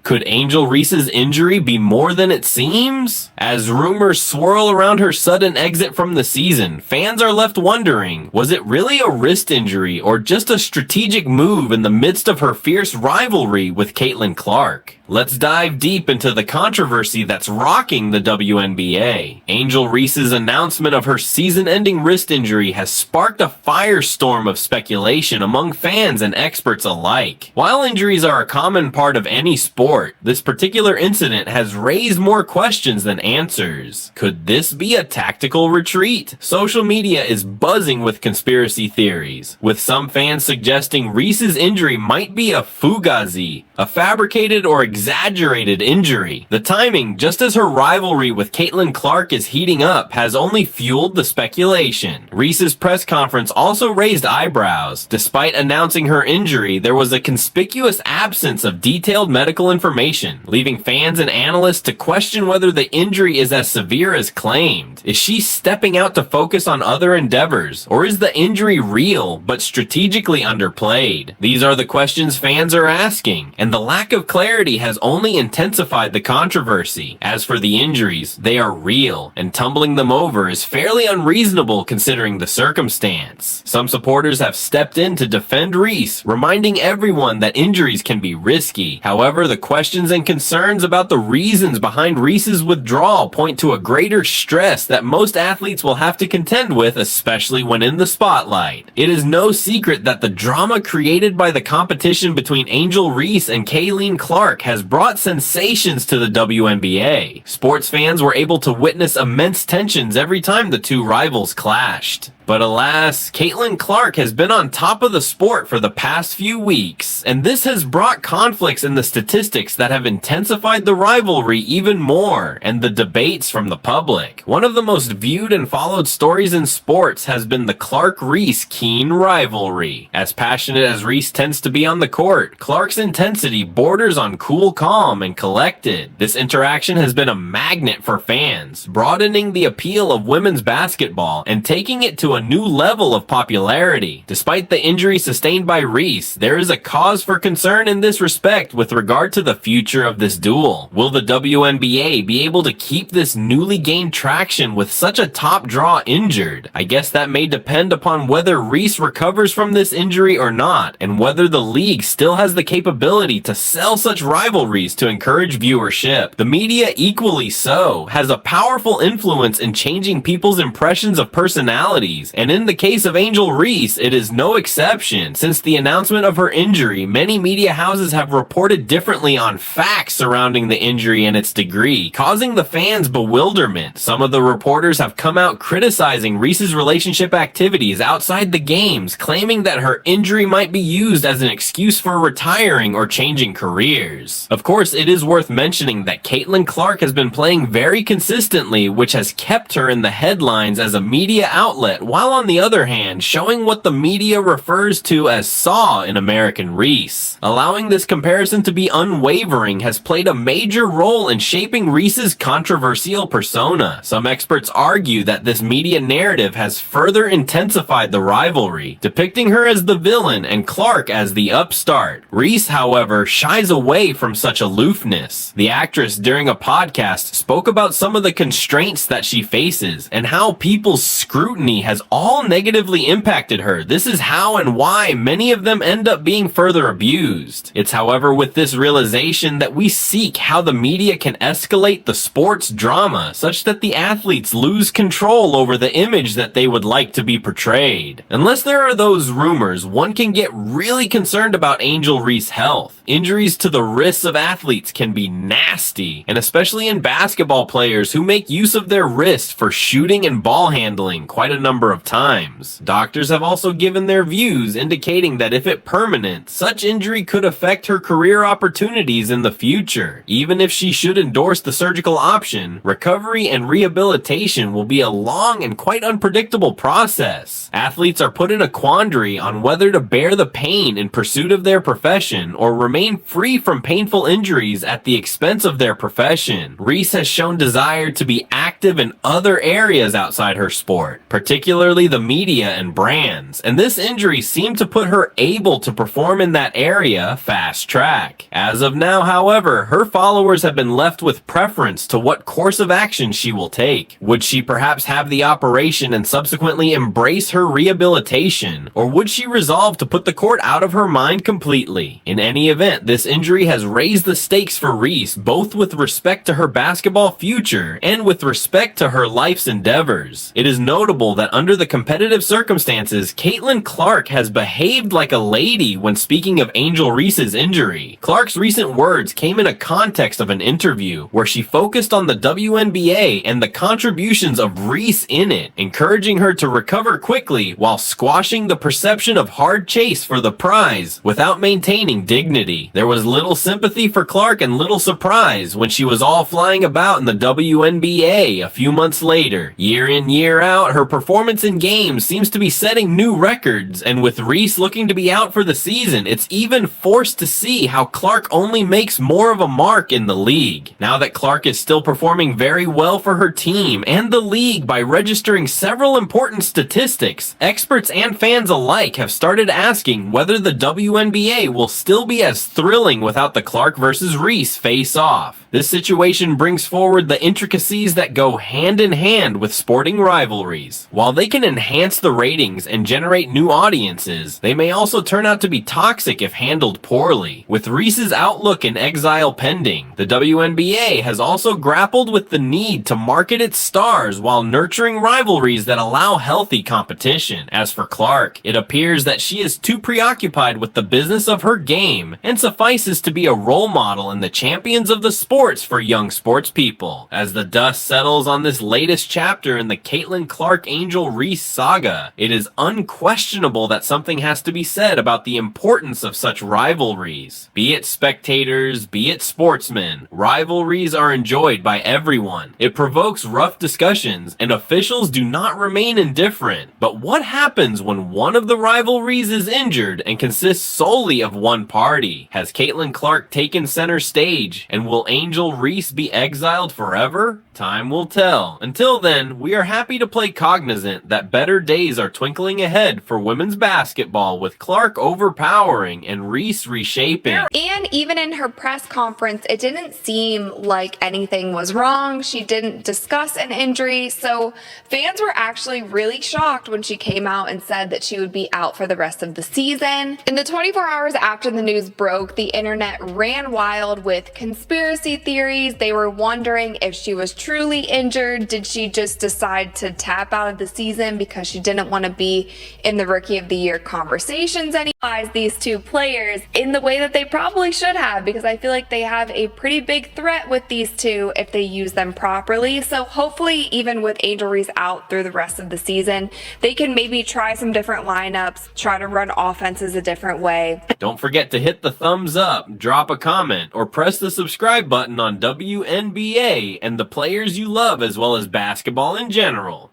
Could Angel Reese's injury be more than it seems? As rumors swirl around her sudden exit from the season, fans are left wondering, was it really a wrist injury or just a strategic move in the midst of her fierce rivalry with Caitlin Clark? Let's dive deep into the controversy that's rocking the WNBA. Angel Reese's announcement of her season-ending wrist injury has sparked a firestorm of speculation among fans and experts alike. While injuries are a common part of any sport, this particular incident has raised more questions than answers. Could this be a tactical retreat? Social media is buzzing with conspiracy theories, with some fans suggesting Reese's injury might be a fugazi, a fabricated or exaggerated injury. The timing, just as her rivalry with Caitlin Clark is heating up, has only fueled the speculation. Reese's press conference also raised eyebrows. Despite announcing her injury, there was a conspicuous absence of detailed medical information, leaving fans and analysts to question whether the injury is as severe as claimed. Is she stepping out to focus on other endeavors, or is the injury real but strategically underplayed? These are the questions fans are asking, and the lack of clarity has only intensified the controversy. As for the injuries, they are real, and tumbling them over is fairly unreasonable considering the circumstance. Some supporters have stepped in to defend Reese, reminding everyone that injuries can be risky. However, the questions and concerns about the reasons behind Reese's withdrawal point to a greater stress that most athletes will have to contend with, especially when in the spotlight. It is no secret that the drama created by the competition between Angel Reese and Caitlin Clark has brought sensations to the WNBA. Sports fans were able to witness immense tensions every time the two rivals clashed. But alas, Caitlin Clark has been on top of the sport for the past few weeks, and this has brought conflicts in the statistics that have intensified the rivalry even more, and the debates from the public. One of the most viewed and followed stories in sports has been the Clark-Reese keen rivalry. As passionate as Reese tends to be on the court, Clark's intensity borders on cool, calm, and collected. This interaction has been a magnet for fans, broadening the appeal of women's basketball and taking it to a new level of popularity. Despite the injury sustained by Reese, there is a cause for concern in this respect with regard to the future of this duel. Will the WNBA be able to keep this newly gained traction with such a top draw injured? I guess that may depend upon whether Reese recovers from this injury or not, and whether the league still has the capability to sell such rivalries to encourage viewership. The media, equally so, has a powerful influence in changing people's impressions of personalities, and in the case of Angel Reese, it is no exception. Since the announcement of her injury, many media houses have reported differently on facts surrounding the injury and its degree, causing the fans bewilderment. Some of the reporters have come out criticizing Reese's relationship activities outside the games, claiming that her injury might be used as an excuse for retiring or changing careers. Of course, it is worth mentioning that Caitlin Clark has been playing very consistently, which has kept her in the headlines as a media outlet, while on the other hand, showing what the media refers to as Saw in American Reese. Allowing this comparison to be unwavering has played a major role in shaping Reese's controversial persona. Some experts argue that this media narrative has further intensified the rivalry, depicting her as the villain and Clark as the upstart. Reese, however, shies away from such aloofness. The actress, during a podcast, spoke about some of the constraints that she faces and how people's scrutiny has all negatively impacted her. This is how and why many of them end up being further abused. It's however with this realization that we seek how the media can escalate the sports drama such that the athletes lose control over the image that they would like to be portrayed. Unless there are those rumors, one can get really concerned about Angel Reese's health. Injuries to the wrists of athletes can be nasty, and especially in basketball players who make use of their wrist for shooting and ball handling quite a number of times. Doctors have also given their views indicating that if it permanent, such injury could affect her career opportunities in the future. Even if she should endorse the surgical option, recovery and rehabilitation will be a long and quite unpredictable process. Athletes are put in a quandary on whether to bear the pain in pursuit of their profession or remain free from painful injuries at the expense of their profession. Reese has shown desire to be active in other areas outside her sport, particularly particularly the media and brands, and this injury seemed to put her able to perform in that area fast track. As of now, however, her followers have been left with preference to what course of action she will take. Would she perhaps have the operation and subsequently embrace her rehabilitation, or would she resolve to put the court out of her mind completely? In any event, this injury has raised the stakes for Reese, both with respect to her basketball future and with respect to her life's endeavors. It is notable that under the competitive circumstances, Caitlin Clark has behaved like a lady when speaking of Angel Reese's injury. Clark's recent words came in a context of an interview where she focused on the WNBA and the contributions of Reese in it, encouraging her to recover quickly while squashing the perception of hard chase for the prize without maintaining dignity. There was little sympathy for Clark and little surprise when she was all flying about in the WNBA a few months later. Year in, year out, her performance in games seems to be setting new records, and with Reese looking to be out for the season, it's even forced to see how Clark only makes more of a mark in the league. Now that Clark is still performing very well for her team and the league by registering several important statistics, experts and fans alike have started asking whether the WNBA will still be as thrilling without the Clark versus Reese face-off. This situation brings forward the intricacies that go hand in hand with sporting rivalries. While they can enhance the ratings and generate new audiences, they may also turn out to be toxic if handled poorly. With Reese's outlook and exile pending, the WNBA has also grappled with the need to market its stars while nurturing rivalries that allow healthy competition. As for Clark, it appears that she is too preoccupied with the business of her game and suffices to be a role model in the champions of the sports for young sports people. As the dust settles on this latest chapter in the Caitlin Clark Angel Reese saga, it is unquestionable that something has to be said about the importance of such rivalries. Be it spectators, be it sportsmen, rivalries are enjoyed by everyone. It provokes rough discussions, and officials do not remain indifferent. But what happens when one of the rivalries is injured and consists solely of one party? Has Caitlin Clark taken center stage, and will Angel Reese be exiled forever? Time will tell. Until then, we are happy to play cognizant that better days are twinkling ahead for women's basketball, with Clark overpowering and Reese reshaping. And even in her press conference, it didn't seem like anything was wrong. She didn't discuss an injury, so fans were actually really shocked when she came out and said that she would be out for the rest of the season. In the 24 hours after the news broke, the internet ran wild with conspiracy theories. They were wondering if she was truly injured. Did she just decide to tap out of the season because she didn't want to be in the Rookie of the Year conversations anymore? These two players in the way that they probably should have, because I feel like they have a pretty big threat with these two if they use them properly. So hopefully, even with Angel Reese out through the rest of the season, they can maybe try some different lineups, try to run offenses a different way. Don't forget to hit the thumbs up, drop a comment, or press the subscribe button on WNBA and the players you love, as well as basketball in general.